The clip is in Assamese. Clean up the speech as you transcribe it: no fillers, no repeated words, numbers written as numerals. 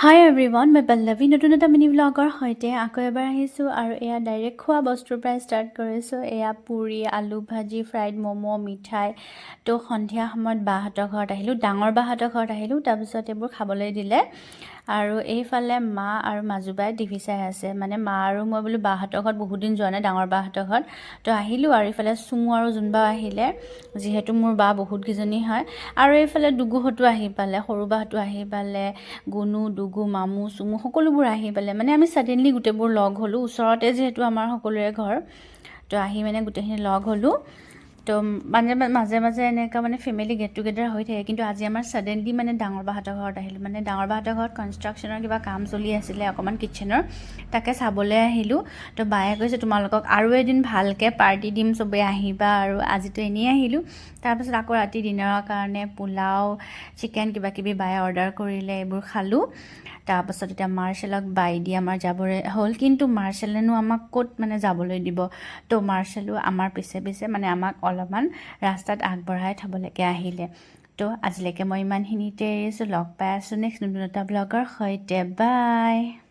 হাই এভৰিৱান, মই পল্লৱী নতুন এটা মিনি ব্লগৰ সৈতে আকৌ এবাৰ আহিছোঁ আৰু এয়া ডাইৰেক্ট খোৱা বস্তুৰ পৰাই ষ্টাৰ্ট কৰিছোঁ। এয়া পুৰি, আলু ভাজি, ফ্ৰাইড ম'ম', মিঠাই। তো সন্ধিয়া সময়ত বাহঁতৰ ঘৰত আহিলোঁ, ডাঙৰ বাহঁতৰ ঘৰত আহিলোঁ। তাৰপিছত এইবোৰ খাবলৈ দিলে আৰু এইফালে মা আৰু মাজুবাই টিভি চাই আছে। মানে মা আৰু মই বোলো বাহঁতৰ ঘৰত বহুত দিন যোৱা নাই, ডাঙৰ বাহঁতৰ ঘৰত। তো আহিলোঁ আৰু এইফালে চুমু আৰু জোনবা আহিলে, যিহেতু মোৰ বা বহুতকেইজনী হয়। আৰু এইফালে ডুগুহঁতো আহি পালে, সৰু বাহঁতো আহি পালে, গুণু, ডুগু, মামু, চুমু সকলোবোৰ আহি পালে। মানে আমি ছাডেনলি গোটেইবোৰ লগ হ'লোঁ, ওচৰতে যিহেতু আমাৰ সকলোৰে ঘৰ। তো আহি মানে গোটেইখিনি লগ হ'লোঁ। তো মাজে মাজে এনেকুৱা মানে ফেমিলি গেট টুগেডাৰ হৈ থাকে, কিন্তু আজি আমাৰ ছাডেনলি মানে ডাঙৰ বাহঁতৰ ঘৰত আহিলোঁ। মানে ডাঙৰ বাহঁতৰ ঘৰত কনষ্ট্ৰাকশ্যনৰ কিবা কাম চলি আছিলে অকণমান কিটচেনৰ, তাকে চাবলৈ আহিলোঁ। তো বায়ে কৈছে তোমালোকক আৰু এদিন ভালকৈ পাৰ্টি দিম, চবেই আহিবা। আৰু আজিতো এনেই আহিলোঁ। তাৰপিছত আকৌ ৰাতি ডিনাৰৰ কাৰণে পোলাও, চিকেন কিবাকিবি বায়ে অৰ্ডাৰ কৰিলে, এইবোৰ খালোঁ। তাৰপাছত এতিয়া মাৰ্চেলক বাই দি আমাৰ যাবলৈ হ'ল, কিন্তু মাৰ্চেলেনো আমাক ক'ত মানে যাবলৈ দিব। তো মাৰ্চেলো আমাৰ পিছে পিছে মানে আমাক অলপমান ৰাস্তাত আগবঢ়াই থ'বলৈকে আহিলে। তো আজিলৈকে মই ইমানখিনিতে এৰিছোঁ। লগ পাই আছোঁ নেক্সট নতুন এটা ব্লগৰ সৈতে। বাই।